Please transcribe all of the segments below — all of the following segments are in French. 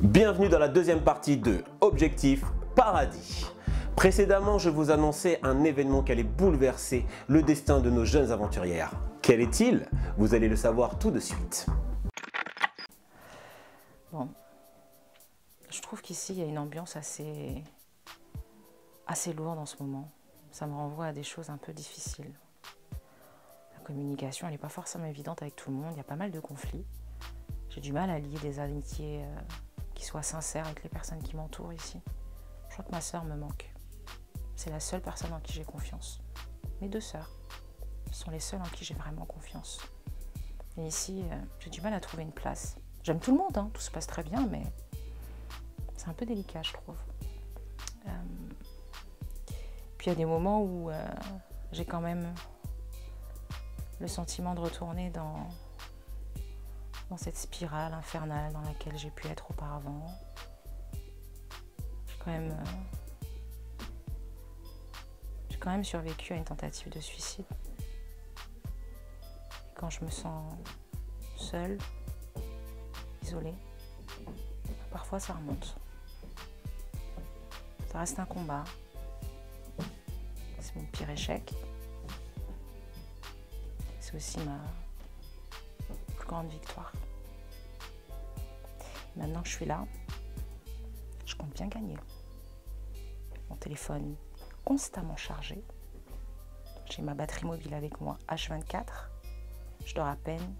Bienvenue dans la deuxième partie de Objectif Paradis. Précédemment, je vous annonçais un événement qui allait bouleverser le destin de nos jeunes aventurières. Quel est-il? Vous allez le savoir tout de suite. Bon, je trouve qu'ici, il y a une ambiance assez lourde en ce moment. Ça me renvoie à des choses un peu difficiles. La communication, elle n'est pas forcément évidente avec tout le monde. Il y a pas mal de conflits. J'ai du mal à lier des amitiés qui soient sincères avec les personnes qui m'entourent ici. Je crois que ma sœur me manque. C'est la seule personne en qui j'ai confiance. Mes deux sœurs sont les seules en qui j'ai vraiment confiance. Et ici, j'ai du mal à trouver une place. J'aime tout le monde, hein, tout se passe très bien, mais c'est un peu délicat, je trouve. Puis il y a des moments où j'ai quand même le sentiment de retourner dans cette spirale infernale dans laquelle j'ai pu être auparavant. J'ai quand même survécu à une tentative de suicide. Et quand je me sens seule, isolée, parfois ça remonte. Ça reste un combat. C'est mon pire échec. C'est aussi ma plus grande victoire. Maintenant que je suis là, je compte bien gagner. Mon téléphone constamment chargé. J'ai ma batterie mobile avec moi H24. Je dors à peine.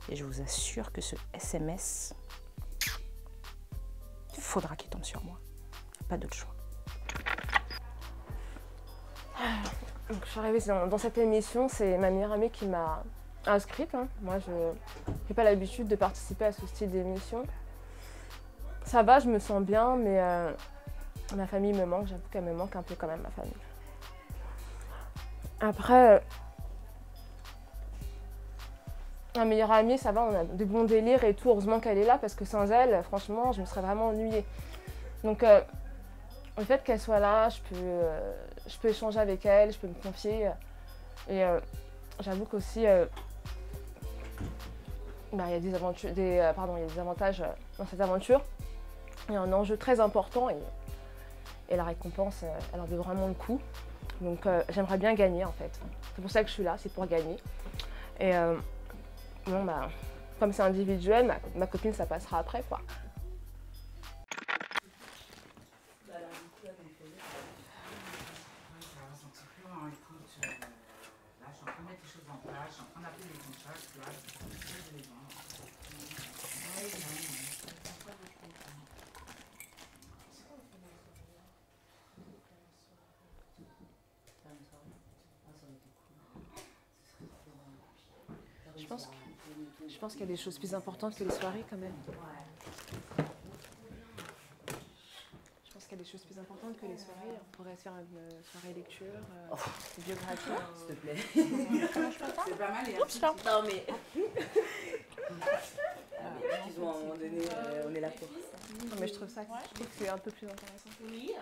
Et je vous assure que ce SMS, il faudra qu'il tombe sur moi. Il n'y a pas d'autre choix. Donc, je suis arrivée dans cette émission, c'est ma meilleure amie qui m'a inscrite. Hein. Moi, je n'ai pas l'habitude de participer à ce style d'émission. Ça va, je me sens bien, mais ma famille me manque. J'avoue qu'elle me manque un peu quand même, ma famille. Après, ma meilleure amie, ça va, on a de bons délires et tout. Heureusement qu'elle est là, parce que sans elle, franchement, je me serais vraiment ennuyée. Donc, le fait qu'elle soit là, je peux échanger avec elle, je peux me confier. Et j'avoue qu'aussi, il y a des avantages dans cette aventure. Il y a un enjeu très important et la récompense, elle en vaut vraiment le coup. Donc j'aimerais bien gagner en fait. C'est pour ça que je suis là, c'est pour gagner. Et bon, comme c'est individuel, ma copine, ça passera après quoi. Je pense qu'il y a des choses plus importantes que les soirées quand même. Je pense qu'il y a des choses plus importantes que les soirées. On pourrait faire une soirée lecture, une biographie. S'il te plaît. C'est pas mal. Oups, là. Non mais... Excuse-moi, à un moment donné, on est là pour... Non, mais je trouve que c'est un peu plus intéressant. Oui.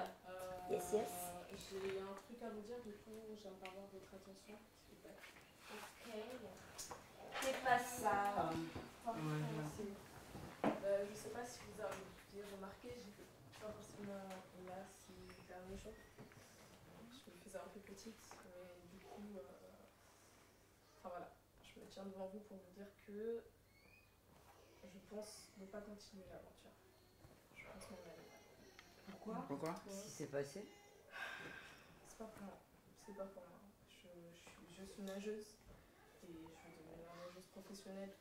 Yes. J'ai un truc à vous dire, du coup, j'aimerais avoir votre attention. Ok. C'est pas ça. Je sais pas si vous avez remarqué, j'ai pas forcément là si dernier jour. Je me faisais un peu petite, mais du coup, enfin voilà, je me tiens devant vous pour vous dire que je pense ne pas continuer l'aventure. Je pense m'en aller. Pourquoi? Qu'est-ce qui s'est passé? C'est pas pour moi. C'est pas pour moi. Je suis nageuse et je veux devenir nageuse professionnelle.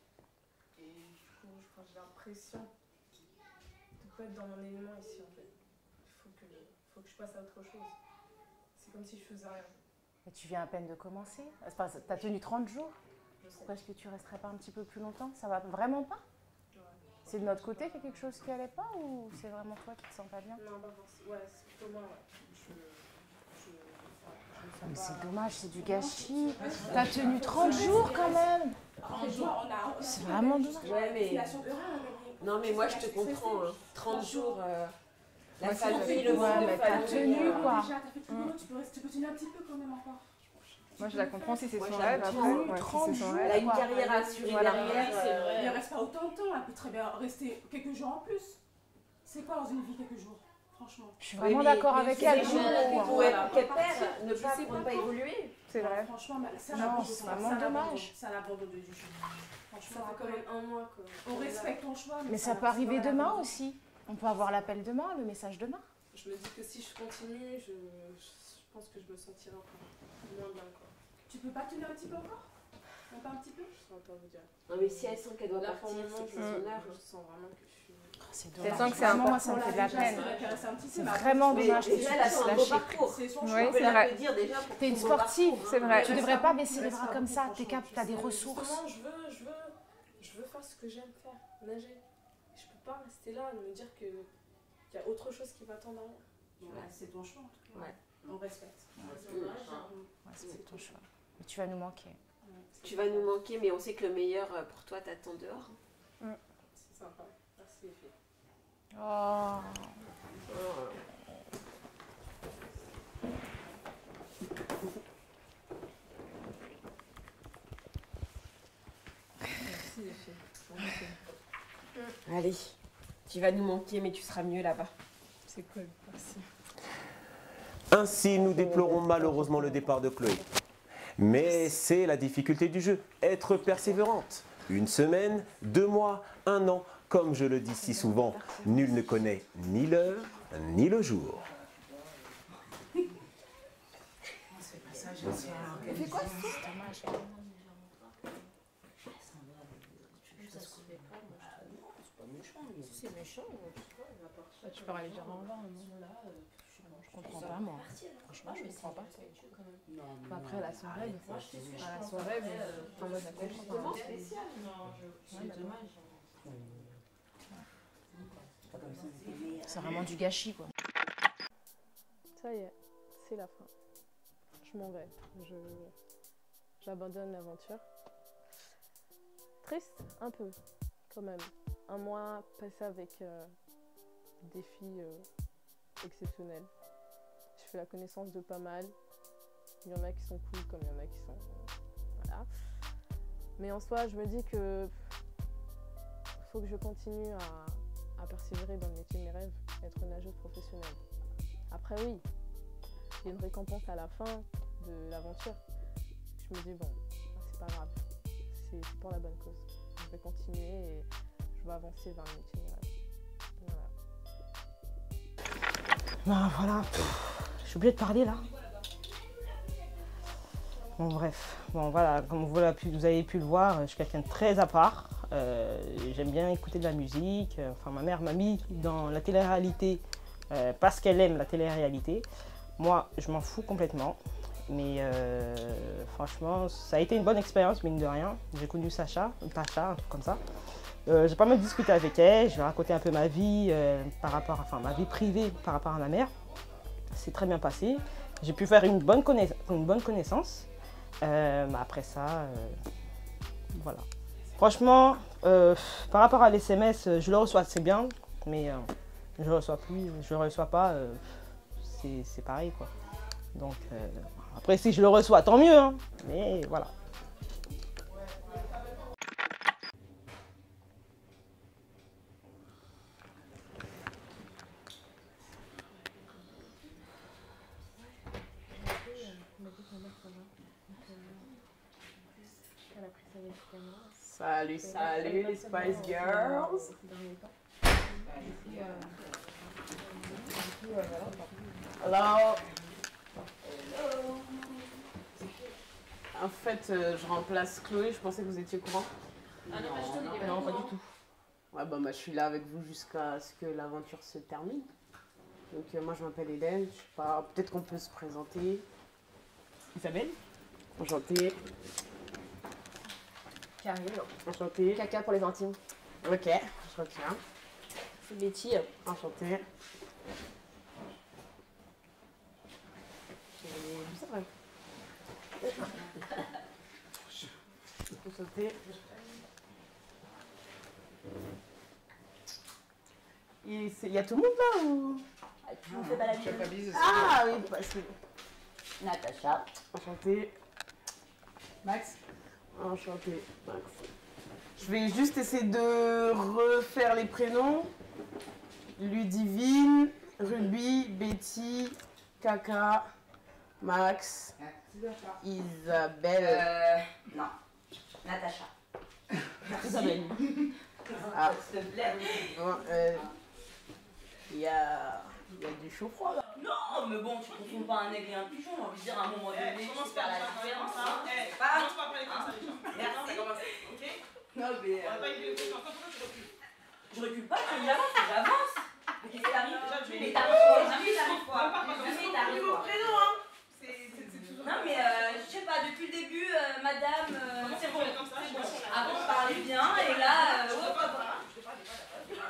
Et du coup, je crois que j'ai l'impression de ne pas être dans mon élément ici en fait. Il faut que je passe à autre chose. C'est comme si je faisais rien. Et tu viens à peine de commencer. T'as tenu 30 jours. Je sais. Pourquoi est-ce que tu resterais pas un petit peu plus longtemps? Ça va vraiment pas? Ouais. C'est de notre côté qu'il y a quelque chose qui allait pas ou c'est vraiment toi qui te sens pas bien? Non, pas forcément. Ouais, c'est plutôt moi. Ouais. Mais c'est dommage, c'est du gâchis. T'as tenu 30 jours quand même. C'est vraiment dommage. Ouais, mais... Non, mais moi, je te comprends. Hein. 30 jours, la famille, le monde de t'as tenu quoi. Déjà, t'as fait tout le monde, tu peux tenir un petit peu quand même encore. Moi, je la comprends si c'est Moi, son je la rêve. comprends. Après, ouais, si c'est son Elle a rêve. une carrière assurée derrière. Elle reste pas autant de temps, elle peut très bien rester quelques jours en plus. C'est quoi dans une vie quelques jours? Franchement. Je suis vraiment d'accord avec elle. Qu'elle perd, ne Je pas, sais pour ne pas pas quoi. évoluer. C'est vrai. Franchement, c'est Non, c'est vraiment dommage. C'est un abandon du jeu. Franchement, Ça fait quand même un mois que. on respecte ton choix. Mais ça peut arriver demain aussi. On peut avoir l'appel demain, le message demain. Je me dis que si je continue, je pense que je me sentirai encore moins bien, quoi. Tu peux pas tenir un petit peu encore? Même pas un petit peu? Je saurais pas vous dire. Non, mais si elle sent qu'elle doit Là, pour partir, le moment, c'est son heure. je sens vraiment que je suis. C'est Elle dommage. sent que c'est Vraiment, important. Moi, ça me fait de la peine. C'est C'est vraiment Mais dommage que tu déjà, elle a puisses fait un beau lâcher. parcours. C'est son Oui, choix. On peut c'est la vrai. dire déjà pour T'es une son beau sportive, parcours, c'est hein. vrai. Tu Reste devrais pas pas beaucoup, baisser les reste bras pas comme beaucoup, ça. T'es franchement. cap, t'as des ressources. Justement, je veux faire ce que j'aime faire, nager. Je peux pas rester là et me dire qu'il y a autre chose qui m'attend derrière. Ouais, c'est ton choix en tout cas. Ouais. On respecte. Ouais, c'est ton choix. Mais tu vas nous manquer. Tu vas nous manquer, mais on sait que le meilleur pour toi t'attend dehors. C'est sympa. Merci les filles. Oh. Merci les filles. Allez, tu vas nous manquer, mais tu seras mieux là-bas. C'est cool, merci. Ainsi, nous déplorons malheureusement le départ de Chloé. Mais c'est la difficulté du jeu, être persévérante. 1 semaine, 2 mois, 1 an, comme je le dis si souvent, nul ne connaît ni l'heure ni le jour. C'est méchant. Tu peux aller dire au revoir. Je comprends pas, moi. Franchement, je comprends pas. Après, elle a son rêve. Elle a son rêve. Enfin, moi, je comprends pas. C'est vraiment du gâchis, quoi. Ça y est, c'est la fin. Je m'en vais. J'abandonne l'aventure. Triste, un peu, quand même. Un mois passé avec des filles exceptionnelles. Je fais la connaissance de pas mal. Il y en a qui sont cool, comme il y en a qui sont... voilà. Mais en soi, je me dis que faut que je continue à persévérer dans le métier de mes rêves, être nageuse professionnelle. Après, oui, il y a une récompense à la fin de l'aventure. Je me dis, bon, c'est pas grave, c'est pour la bonne cause. Je vais continuer et je vais avancer vers le métier de mes rêves. Voilà. Ben voilà, je suis obligée de parler là. Bon bref, bon voilà, comme vous avez pu le voir, je suis quelqu'un de très à part. J'aime bien écouter de la musique. Enfin, ma mère m'a mis dans la télé-réalité parce qu'elle aime la télé-réalité. Moi, je m'en fous complètement. Mais franchement, ça a été une bonne expérience, mine de rien. J'ai connu Tasha, un truc comme ça. J'ai pas mal discuté avec elle, je vais raconter un peu ma vie ma vie privée par rapport à ma mère. C'est très bien passé. J'ai pu faire une bonne connaissance. Après ça, voilà. Franchement, par rapport à l'SMS, je le reçois, c'est bien, mais je le reçois plus, je le reçois pas, c'est pareil quoi. Donc après si je le reçois, tant mieux, hein, mais voilà. Salut, salut les Spice Girls. Hello. En fait, je remplace Chloé, je pensais que vous étiez au courant. Non, pas du tout. Ouais, bah, je suis là avec vous jusqu'à ce que l'aventure se termine. Donc moi je m'appelle Hélène, je sais pas, peut-être qu'on peut se présenter. Isabelle? Enchantée. Karine. Enchantée. Caca pour les intimes. Ok, je retiens. C'est Betty. Enchantée. Enchantée. Il y a tout le monde là ou? Tu me fais pas la bise. Ah oui, parce que... Natacha. Enchantée. Max. Enchanté, Max. Je vais juste essayer de refaire les prénoms. Ludivine, Ruby, Betty, Kaka, Max, Isabelle. Non. Natacha. Isabelle. Ah. S'il te plaît. Bon, il y a du chaud froid là. Non, mais bon, tu confonds pas un aigle et un pigeon, j'ai envie de dire à un moment donné, tu Commence fais par la la différence, différence, hein. hein. Pas. Commence pas à parler comme ça, les gens. Merci. Ça commence, ok? Non, mais. On va pas y aller, pourquoi tu recules? Je recule pas, j'avance. Mais qu'est-ce qui t'arrive? Déjà, Mais t'arrives quoi? Jamais t'arrives quoi? Jamais t'arrives niveau quoi? prénom, hein. C'est toujours. Non, mais je sais pas, depuis le début, madame. C'est bon, comme ça, c'est bon. Avant, on parlait bien, et là. Je te parle pas.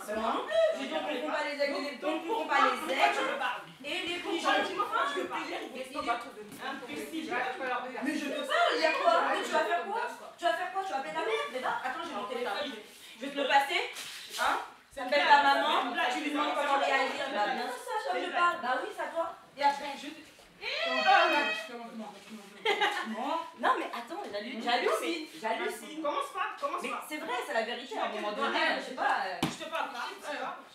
C'est moi non plus. J'ai dit on confond pas les aigles et les pigeons, on confond pas les aigles et les pigeons. Je peux pas lire, mais c'est pas trop de imbécile. Mais je te parle, il y a quoi? Mais tu vas faire quoi? Tu vas faire quoi? Tu vas appeler ta mère? Mais là, attends, j'ai mon téléphone. Je vais te le passer. Hein? Tu appelles ta maman, tu lui demandes comment réagir. Bah, bien sûr, ça, je parle. Bah oui, c'est à toi. Et après, non, mais attends, j'hallucine. Commence pas. Mais c'est vrai, c'est la vérité. À un moment donné, je sais pas. Je te parle pas. J'ai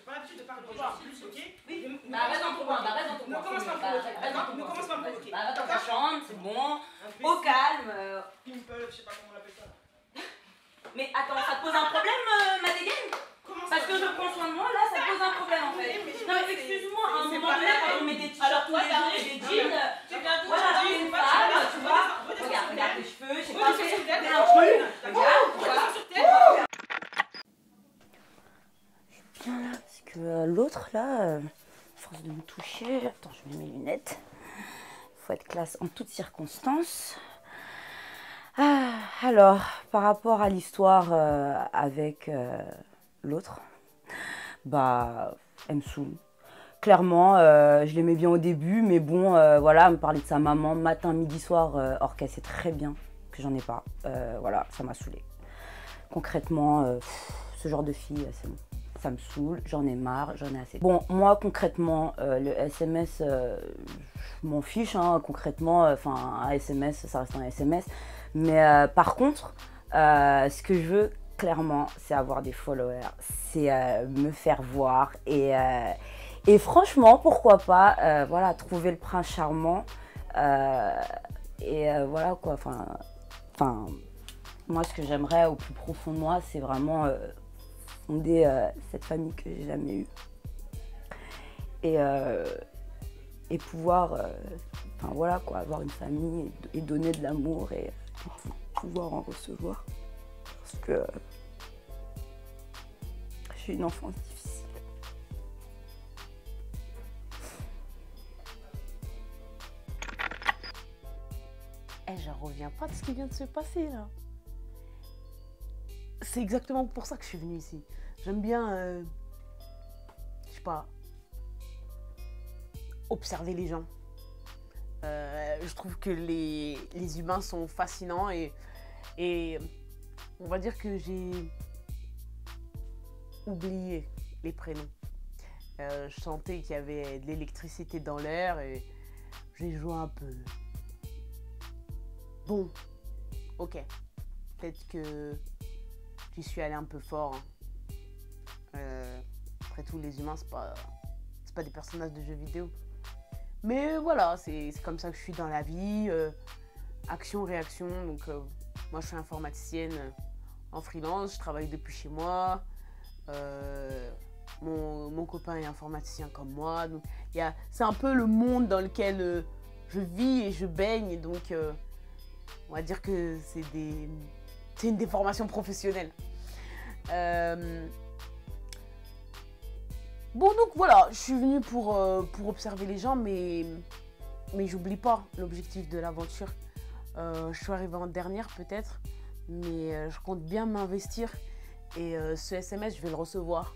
pas l'habitude de parler de toi. Ok? Oui, bah arrête dans ton coin, Ne commence pas à me provoquer. Ne commence pas à me provoquer. Bah arrête dans ta chambre, c'est bon. Au calme. Pimple, je sais pas comment on l'appelle ça. Mais attends, ça te pose un problème, ma dégaine? Parce que je prends soin de moi, là, ça pose un problème en fait. Non, mais excuse-moi, à un moment donné, quand on met des t-shirts tous les jours et des jeans, voilà, t'es une femme, tu vois. Regarde tes cheveux, je sais pas, fais un truc. Regarde, voilà. Bien là, parce que l'autre là, force de me toucher, attends, je mets mes lunettes. Faut être classe en toutes circonstances. Alors, par rapport à l'histoire avec l'autre, bah, elle me saoule. Clairement, je l'aimais bien au début, mais bon, voilà, elle me parlait de sa maman matin, midi, soir, or qu'elle sait très bien que j'en ai pas. Voilà, ça m'a saoulée. Concrètement, ce genre de fille, c'est bon. Ça me saoule, j'en ai marre, j'en ai assez. Bon, moi, concrètement, le SMS, je m'en fiche, hein, concrètement, enfin, un SMS, ça reste un SMS. Mais par contre, ce que je veux, clairement, c'est avoir des followers, c'est me faire voir et franchement, pourquoi pas, voilà, trouver le prince charmant voilà quoi, enfin, moi ce que j'aimerais au plus profond de moi, c'est vraiment fonder cette famille que j'ai jamais eue et pouvoir, enfin voilà quoi, avoir une famille et donner de l'amour et pouvoir en recevoir parce que j'ai une enfance difficile. J'en reviens pas de ce qui vient de se passer là. C'est exactement pour ça que je suis venue ici. J'aime bien, je sais pas, observer les gens. Je trouve que les humains sont fascinants et on va dire que j'ai oublié les prénoms. Je sentais qu'il y avait de l'électricité dans l'air et j'ai joué un peu. Bon, ok, peut-être que j'y suis allée un peu fort. Hein. Après tout, les humains, c'est pas des personnages de jeux vidéo. Mais voilà, c'est comme ça que je suis dans la vie. Action, réaction. Donc, moi, je suis informaticienne en freelance. Je travaille depuis chez moi. Mon copain est informaticien comme moi. Donc, c'est un peu le monde dans lequel je vis et je baigne. Donc, on va dire que c'est une déformation professionnelle. Bon, donc voilà, je suis venue pour observer les gens, mais j'oublie pas l'objectif de l'aventure. Je suis arrivée en dernière peut-être, mais je compte bien m'investir et ce SMS, je vais le recevoir.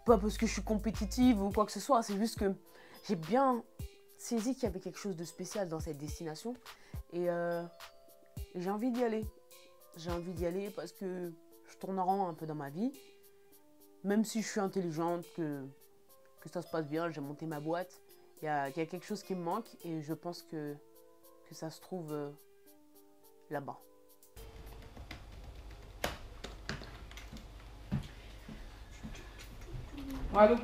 Pas parce que je suis compétitive ou quoi que ce soit, c'est juste que j'ai bien saisi qu'il y avait quelque chose de spécial dans cette destination et j'ai envie d'y aller. J'ai envie d'y aller parce que je tourne en rond un peu dans ma vie. Même si je suis intelligente, que ça se passe bien, j'ai monté ma boîte. Il y a quelque chose qui me manque et je pense que ça se trouve là-bas. Allô?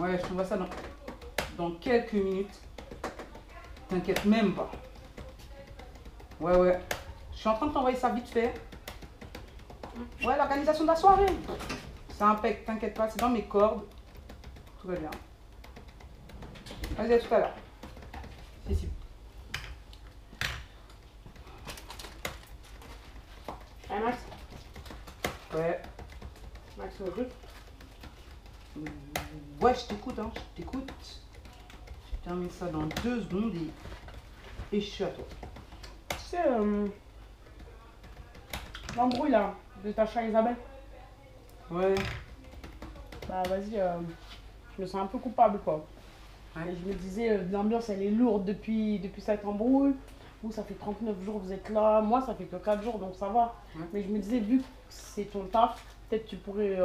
Ouais, je t'envoie ça dans quelques minutes. T'inquiète même pas. Ouais, ouais. Je suis en train de t'envoyer ça vite fait. Ouais, l'organisation de la soirée. C'est impec, t'inquiète pas, c'est dans mes cordes. Tout va bien. Vas-y, à tout à l'heure. Si, si. Allez, Max. Ouais. Max, on écoute. Ouais, je t'écoute, hein, je t'écoute. Je termine ça dans 2 secondes et je suis à toi. Tu sais, l'embrouille là, de Tacha et Isabelle. Ouais. Bah vas-y, je me sens un peu coupable quoi. Ouais. Et je me disais, l'ambiance elle est lourde depuis cette embrouille. Vous, ça fait 39 jours, vous êtes là. Moi, ça fait que 4 jours, donc ça va. Ouais. Mais je me disais, vu que c'est ton taf, peut-être tu pourrais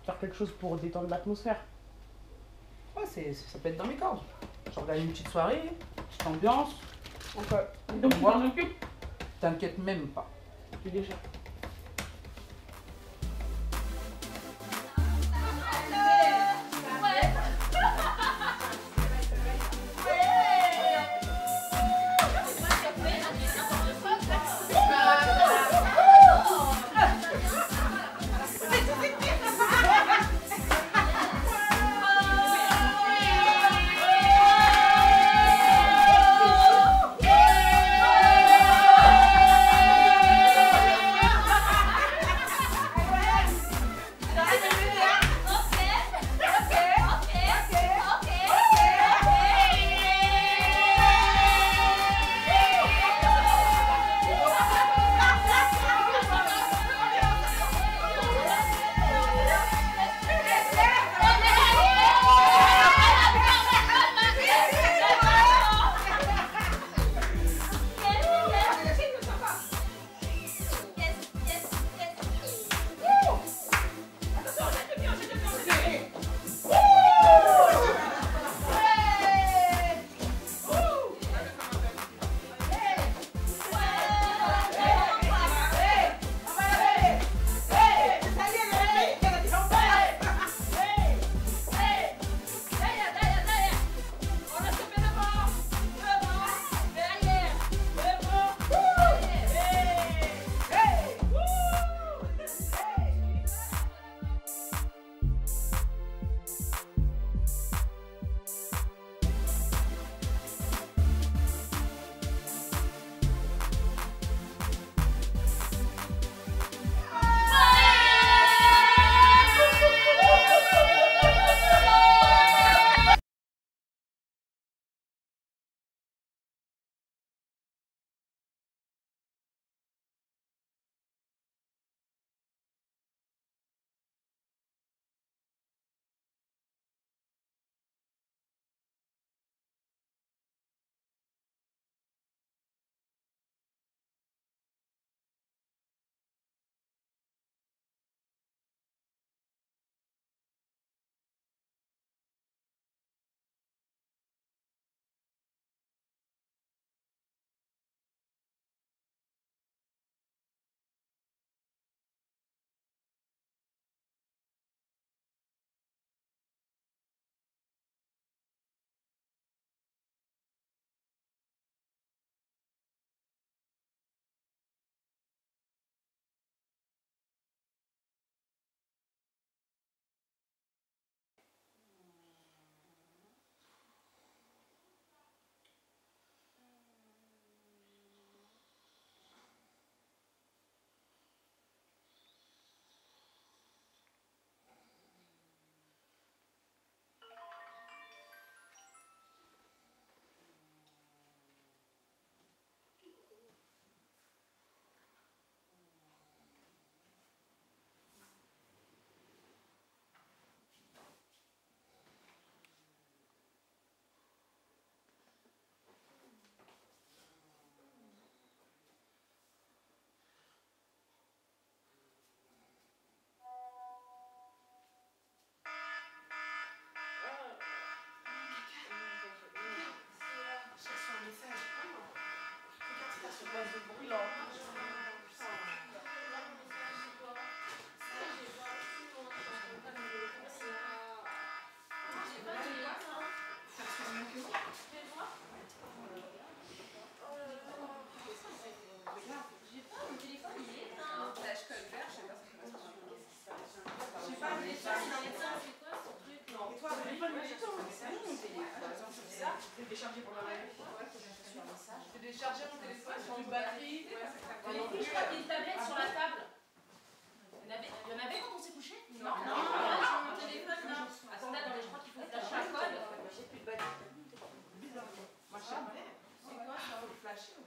faire quelque chose pour détendre l'atmosphère. Ouais, ça peut être dans mes cordes. J'organise une petite soirée, petite ambiance. Ok. Et donc tu t'en occupes? T'inquiète même pas. Tu déjà. téléchargé pour la live. J'ai déchargé mon téléphone sur une batterie. Je crois qu'il y a une tablette sur la table. Il y en avait quand on s'est couché? Non. Sur mon téléphone, là. Attendez, je crois qu'il faut flasher la code. J'ai plus de batterie. Moi, je sais pas. C'est quoi ça? Faut flasher.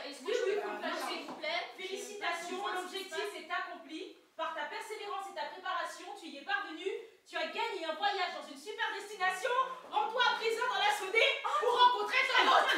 Est-ce que je peux flasher, s'il vous plaît? Félicitations, l'objectif est accompli. Par ta persévérance et ta préparation, tu y es parvenu. Tu as gagné un voyage dans une super destination. Rends-toi à présent dans la Saudée pour rencontrer ton hôte.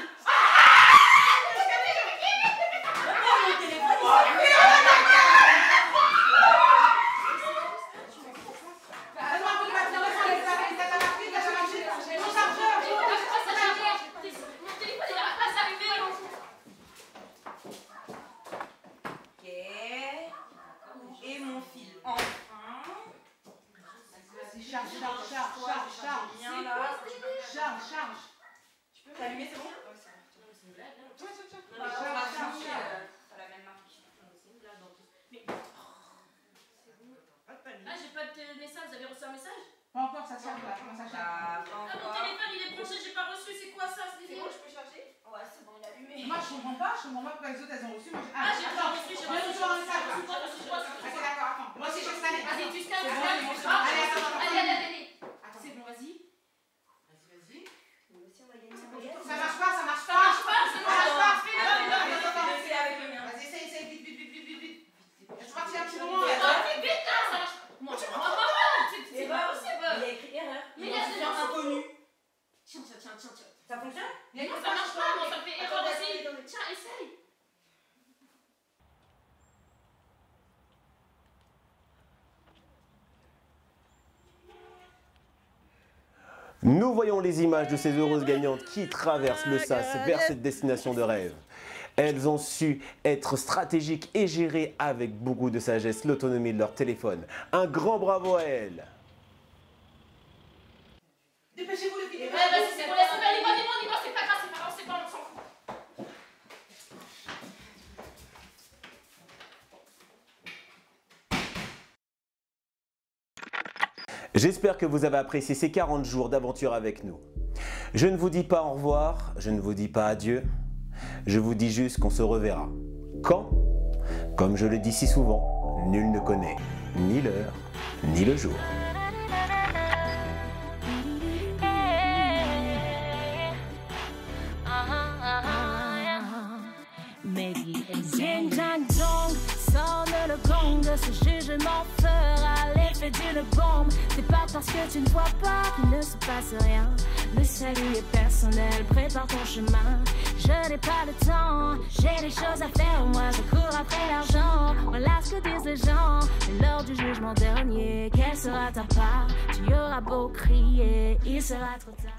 Mon téléphone, Charge. Tu peux m'allumer, c'est bon? Ah, j'ai pas de message, vous avez reçu un message? Pas encore, ça charge là. Comment ça charge? Mon téléphone il est branché, j'ai pas reçu, c'est quoi ça? C'est bon, je peux charger? Ouais, c'est bon, il est allumé. Moi, je comprends pas pourquoi les autres elles ont reçu. Moi, j'ai pas reçu, j'ai reçu un message. Ok, d'accord, attends. Moi aussi, je scanne. Vas-y, tu scannes, Allez, attends. Allez. C'est bon, vas-y. Ça marche pas. Vas-y, essaye, vite. Je crois qu'il y a un petit moment. Vite, là, ça marche. Moi, tu comprends pas. C'est pas possible. Il y a écrit erreur. Mais il y a des gens inconnus. Tiens. Ça fonctionne? Non, ça marche pas. Non, ça fait erreur aussi. Tiens, essaye. Nous voyons les images de ces heureuses gagnantes qui traversent le sas vers cette destination de rêve. Elles ont su être stratégiques et gérer avec beaucoup de sagesse l'autonomie de leur téléphone. Un grand bravo à elles. Dépêchez-vous les filles. Vas-y, c'est bon, laisse tomber. On y va, c'est pas grave, on s'en fout. J'espère que vous avez apprécié ces 40 jours d'aventure avec nous. Je ne vous dis pas au revoir, je ne vous dis pas adieu, je vous dis juste qu'on se reverra. Quand? Comme je le dis si souvent, nul ne connaît ni l'heure, ni le jour. Ding dang dong, sonne le gong, ce jugement fera l'effet d'une bombe. C'est pas parce que tu ne vois pas qu'il ne se passe rien. Le salut est personnel, prépare ton chemin. Je n'ai pas le temps, j'ai des choses à faire, moi je cours après l'argent. Voilà ce que disent les gens, mais lors du jugement dernier, quelle sera ta part? Tu y auras beau crier, il sera trop tard.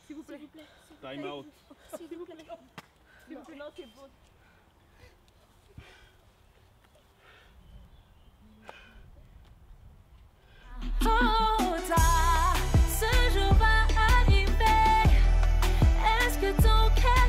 S'il vous plaît. Time out. S'il vous plaît. Non, c'est bon. Trop tard, ce jour va arriver. Est-ce que ton cœur